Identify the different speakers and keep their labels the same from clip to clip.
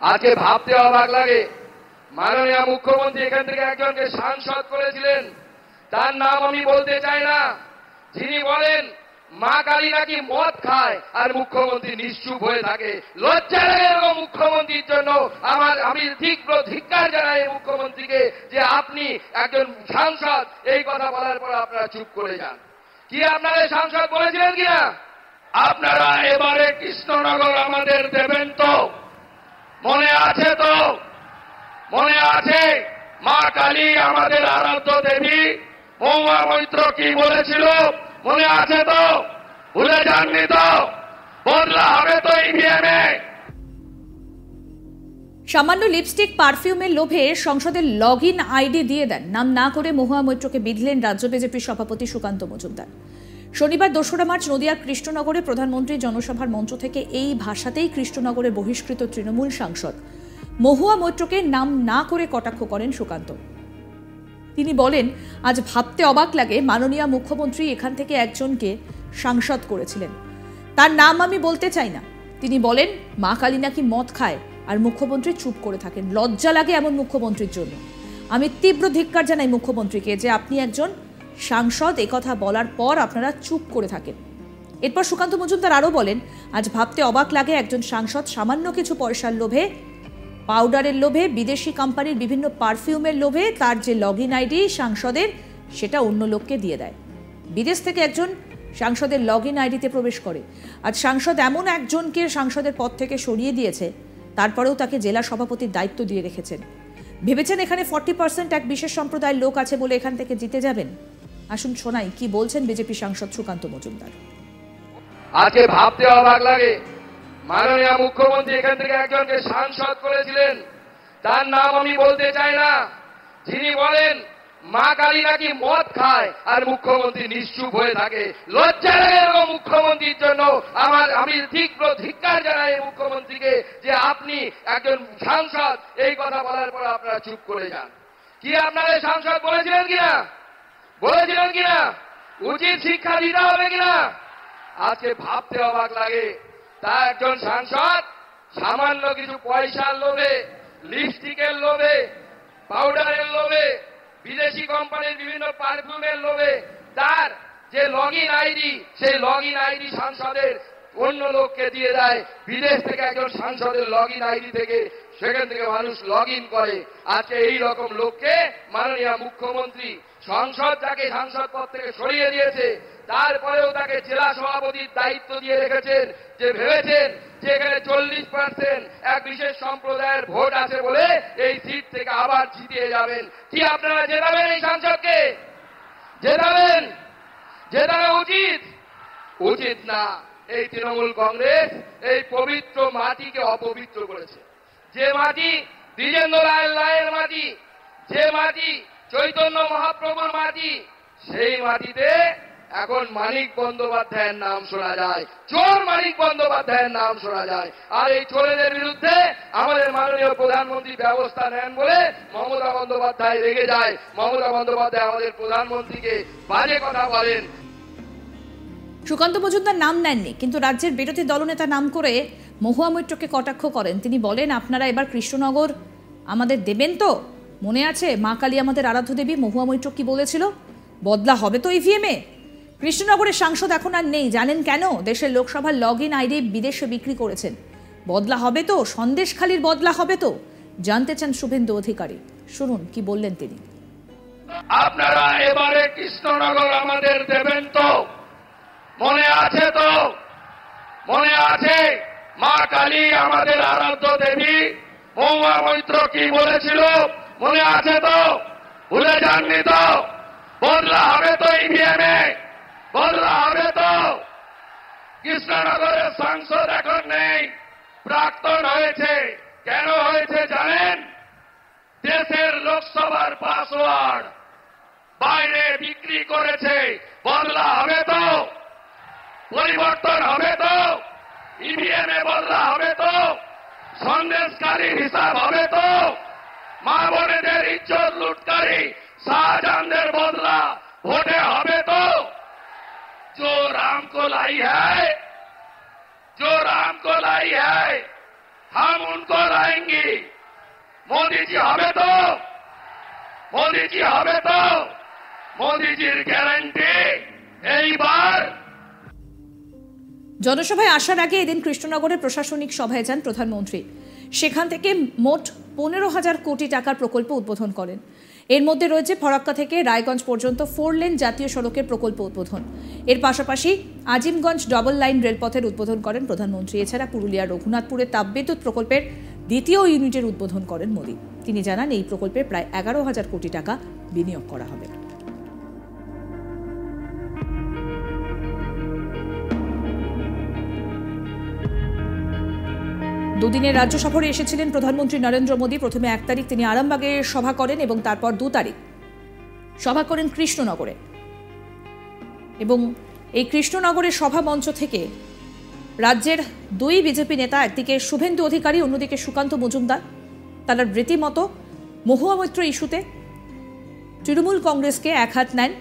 Speaker 1: আজকে ভাবতে অবাক লাগে, মাননীয় মুখ্যমন্ত্রী এখান থেকে একজনকে সাংসদ করেছিলেন, তার নাম আমি বলতে চাই না, যিনি বলেন মা কালী নাকি মদ খায় আর মুখ্যমন্ত্রী নিশ্চুপ হয়ে থাকে। লজ্জা লাগে এরকম মুখ্যমন্ত্রীর জন্য। আমি তীব্র ধিক্কার জানাই এই মুখ্যমন্ত্রীকে যে আপনি একজন সাংসদ, এই কথা বলার পর আপনারা চুপ করে যান। কি আপনারা সাংসদ বলেছিলেন কিনা? আপনারা এবারে কৃষ্ণনগর আমাদের দেবেন তো? মনে আছে তো? মনে আছে মা কালী আমাদের আরাধ্য দেবী, মহুয়া মৈত্র কি বলেছিল? মনে আছে তো? ভুলে যাননি তো? বদলা হবে তো ইভিএমে।
Speaker 2: সামান্য লিপস্টিক পারফিউমের লোভে সংসদের লগ ইন আইডি দিয়ে দেন, নাম না করে মহুয়া মৈত্রকে বিধলেন রাজ্য বিজেপির সভাপতি সুকান্ত মজুমদার। শনিবার ২রা মার্চ নদিয়ার কৃষ্ণনগরে প্রধানমন্ত্রী জনসভার মঞ্চ থেকে এই ভাষাতেই কৃষ্ণনগরে বহিষ্কৃত তৃণমূল সাংসদ মহুয়া মৈত্রকে নাম না করে কটাক্ষ করেন সুকান্ত। তিনি বলেন, আজ ভাবতে অবাক লাগে মাননীয় মুখ্যমন্ত্রী এখান থেকে একজনকে সাংসদ করেছিলেন, তার নাম আমি বলতে চাই না। তিনি বলেন মা কালী নাকি মদ খায় আর মুখ্যমন্ত্রী চুপ করে থাকেন। লজ্জা লাগে এমন মুখ্যমন্ত্রীর জন্য। আমি তীব্র ধিক্কার জানাই মুখ্যমন্ত্রীকে যে আপনি একজন সাংসদ, একথা বলার পর আপনারা চুপ করে থাকেন। এরপর সুকান্ত মজুমদার আরও বলেন, আজ ভাবতে অবাক লাগে একজন সাংসদ সামান্য কিছু পয়সার লোভে, পাউডারের লোভে, বিদেশি কোম্পানির বিভিন্ন পারফিউমের লোভে তার যে লগ ইন আইডি সাংসদের, সেটা অন্য লোককে দিয়ে দেয়। বিদেশ থেকে একজন সাংসদের লগ ইন আইডিতে প্রবেশ করে। আজ সাংসদ এমন একজনকে সাংসদের পদ থেকে সরিয়ে দিয়েছে, তারপরেও তাকে জেলা সভাপতির দায়িত্ব দিয়ে রেখেছেন। ভেবেছেন এখানে 40% এক বিশেষ সম্প্রদায়ের লোক আছে বলে এখান থেকে জিতে যাবেন? আসুন শোনাই কি বলছেন বিজেপি সাংসদ সুকান্ত মজুমদার।
Speaker 1: আজকে ভাবতে অবাক লাগে, মাননীয় মুখ্যমন্ত্রী এখান থেকে একজনকে সাংসদ করেছিলেন, তার নাম আমি বলতে চাই না, যিনি বলেন মা কালী নাকি মদ খায় আর মুখ্যমন্ত্রী নিশ্চুপ হয়ে থাকে। লজ্জা লাগে এরকম মুখ্যমন্ত্রীর জন্য। আমি তীব্র ধিক্কার জানাই এই মুখ্যমন্ত্রীকে যে আপনি একজন সাংসদ, এই কথা বলার পর আপনারা চুপ করে যান। কি আপনারা সাংসদ বলেছিলেন কিনা? বলেছিলেন কিনা? উচিত শিক্ষা দিতে হবে কিনা? আজকে ভাবতে অবাক লাগে, তা একজন সাংসদ সামান্য কিছু পয়সার লোভে, লিপস্টিকের লোভে, পাউডারের লোভে, বিদেশি কোম্পানির বিভিন্ন পারফিউমের লোভে তার যে লগ ইন আইডি, সেই লগ ইন আইডি সাংসদের অন্য লোককে দিয়ে দেয়। বিদেশ থেকে একজন সাংসদের লগ ইন আইডি থেকে সেখান থেকে মানুষ লগ ইন করে। আজকে এই রকম লোককে মাননীয় মুখ্যমন্ত্রী সংসদ যাকে সাংসদ পদ থেকে সরিয়ে দিয়েছে, তারপরেও তাকে জেলা সভাপতির দায়িত্ব দিয়ে রেখেছেন, যে ভেবেছেন যে এখানে 40% এক বিশেষ সম্প্রদায়ের ভোট আছে বলে এই সিট থেকে আবার জিতিয়ে যাবেন। কি আপনারা জেতাবেন এই সাংসদকে? জেতাবেন? জেতানো উচিত? উচিত না। এই তৃণমূল কংগ্রেস এই পবিত্র মাটিকে অপবিত্র করেছে। যে মাটি দ্বিজেন্দ্র রায়ের মাটি, যে মাটি চৈতন্য মহাপ্রভুর মাটি, সেই মাটিতে এখন মানিক বন্দ্যোপাধ্যায়ের নাম শোনা যায়, চোর মানিক বন্দ্যোপাধ্যায়ের নাম শোনা যায়। আর এই চোরেদের বিরুদ্ধে আমাদের মাননীয় প্রধানমন্ত্রী ব্যবস্থা নেন বলে মমতা বন্দ্যোপাধ্যায় রেগে যায়। মমতা বন্দ্যোপাধ্যায় আমাদের প্রধানমন্ত্রীকে বাজে কথা বলেন।
Speaker 2: সুকান্ত মজুমদার নাম নেননি, কিন্তু রাজ্যের বিরোধী দলনেতা নাম করে মহুয়া মৈত্রকে কটাক্ষ করেন। তিনি বলেন, আপনারা এবার কৃষ্ণনগর আমাদের দেবেন তো? মনে আছে মা কালী আমাদের আরাধ্য দেবী, মহুয়া মৈত্র কি বলেছিল? বদলা হবে তো ইভিএমে। কৃষ্ণনগরের সাংসদ এখন আর নেই, জানেন কেন? দেশের লোকসভার লগ ইন আইডি বিদেশে বিক্রি করেছেন। বদলা হবে তো? সন্দেশখালির বদলা হবে তো? জানতে চান শুভেন্দু অধিকারী। শুনুন কি বললেন তিনি।
Speaker 1: আপনারা এবারে কৃষ্ণনগর আমাদের দেবেন তো? মনে আছে তো? মনে আছে মা কালী আমাদের আরাধ্য দেবী, মহুয়া মৈত্র কি বলেছিল? মনে আছে তো? ভুলে যাননি তো? বদলা হবে তো ইভিএমে। বদলা হবে তো? কৃষ্ণনগরের সাংসদ এখন নেই, প্রাক্তন হয়েছে। কেন হয়েছে জানেন? দেশের লোকসভার পাসওয়ার্ড বাইরে বিক্রি করেছে। বদলা হবে তো? পরিবর্তন হবে তো? ইভিএমে বদলা হবে তো? সন্দেশকারীর হিসাব হবে তো? মা বোনেদের ইজ্জত লুটকারী শাহজাহানদের বদলা ভোটে হবে তো? जो राम को लाई है हम उनको लाएंगे। मोदी जी হবে তো, মোদি জি হবে তো, মোদিজির গ্যারান্টি এইবার।
Speaker 2: জনসভায় আসার আগে এদিন কৃষ্ণনগরের প্রশাসনিক সভায় যান প্রধানমন্ত্রী। সেখান থেকে মোট 15,000 কোটি টাকার প্রকল্প উদ্বোধন করেন। এর মধ্যে রয়েছে ফরাক্কা থেকে রায়গঞ্জ পর্যন্ত 4 লেন জাতীয় সড়কের প্রকল্প উদ্বোধন। এর পাশাপাশি আজিমগঞ্জ ডবল লাইন রেলপথের উদ্বোধন করেন প্রধানমন্ত্রী। এছাড়া পুরুলিয়ার রঘুনাথপুরে তাপবিদ্যুৎ প্রকল্পের দ্বিতীয় ইউনিটের উদ্বোধন করেন মোদি। তিনি জানান এই প্রকল্পে প্রায় 11,000 কোটি টাকা বিনিয়োগ করা হবে। দুদিনের রাজ্য সফরে এসেছিলেন প্রধানমন্ত্রী নরেন্দ্র মোদী। প্রথমে 1 তারিখ তিনি আরামবাগে সভা করেন এবং তারপর 2 তারিখ সভা করেন কৃষ্ণনগরে। এবং এই কৃষ্ণনগরের সভা মঞ্চ থেকে রাজ্যের 2 বিজেপি নেতা, একদিকে শুভেন্দু অধিকারী, অন্যদিকে সুকান্ত মজুমদার, তারা রীতিমতো মহুয়া মৈত্র ইস্যুতে তৃণমূল কংগ্রেসকে একহাত নেন।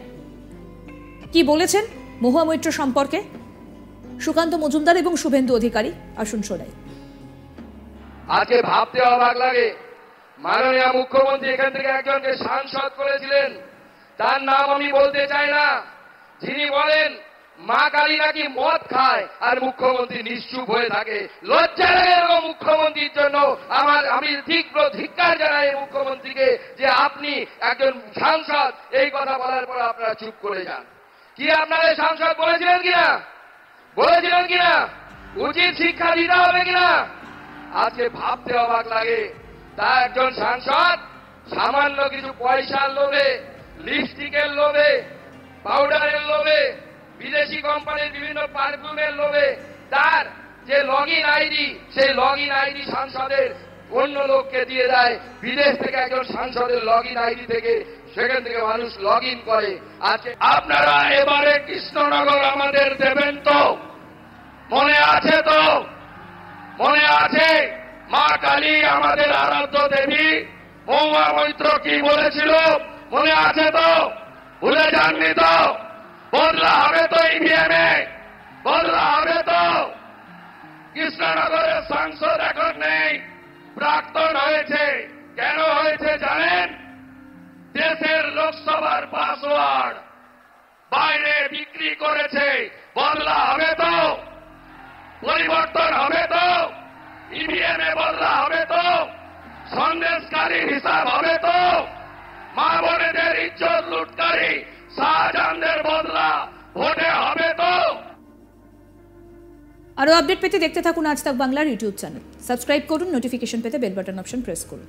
Speaker 2: কি বলেছেন মহুয়া মৈত্র সম্পর্কে সুকান্ত মজুমদার এবং শুভেন্দু অধিকারী, আসুন শোনাই।
Speaker 1: আজকে ভাবতে অবাক লাগে, মাননীয় মুখ্যমন্ত্রী এখান থেকে একজনকে সাংসদ করেছিলেন, তার নাম আমি বলতে চাই না, যিনি বলেন মা কালী নাকি মদ খায় আর মুখ্যমন্ত্রী নিশ্চুপ হয়ে থাকে। লজ্জা লাগে এরকম মুখ্যমন্ত্রীর জন্য। আমি তীব্র ধিক্কার জানাই মুখ্যমন্ত্রীকে যে আপনি একজন সাংসদ, এই কথা বলার পর আপনারা চুপ করে যান। কি আপনারা সাংসদ বলেছিলেন কিনা, বলেছিলেন কিনা, উচিত শিক্ষা দিতে হবে কিনা? আজকে ভাবতে অবাক লাগে, তা একজন সাংসদ সামান্য কিছু পয়সার লোভে, লিপস্টিকের লোভে, পাউডারের লোভে, বিদেশি কোম্পানির বিভিন্ন পারফিউমের লোভে তার যে লগইন আইডি, সেই লগইন আইডি সাংসদের অন্য লোককে দিয়ে দেয়। বিদেশ থেকে একজন সাংসদের লগইন আইডি থেকে সেখান থেকে মানুষ লগইন করে। আজকে আপনারা এবারে কৃষ্ণনগর আমাদের দেবেন তো? মনে আছে তো? মনে আছে মা কালী আমাদের আরাধ্য দেবী, মহুয়া মৈত্র কি বলেছিল? মনে আছে তো? ভুলে যাননি তো? বদলা হবে তো ইভিএমে, বদলা হবে তো। কৃষ্ণনগরের সাংসদ এখন নেই, প্রাক্তন হয়েছে। কেন হয়েছে জানেন? দেশের লোকসভার পাসওয়ার্ড বাইরে বিক্রি করেছে। বদলা হবে তো? পরিবর্তন হবে তো? ইভিএমে বদলা হবে তো? সন্দেশকারীর হিসাব হবে তো? মা বোনেদের ইজ্জত লুটকারী শাহজাহানদের বদলা ভোটে হবে তো?
Speaker 2: আরো আপডেট পেতে দেখতে থাকুন আজ তাক বাংলার ইউটিউব চ্যানেল। সাবস্ক্রাইব করুন, নোটিফিকেশন পেতে বেল বাটন অপশন প্রেস করুন।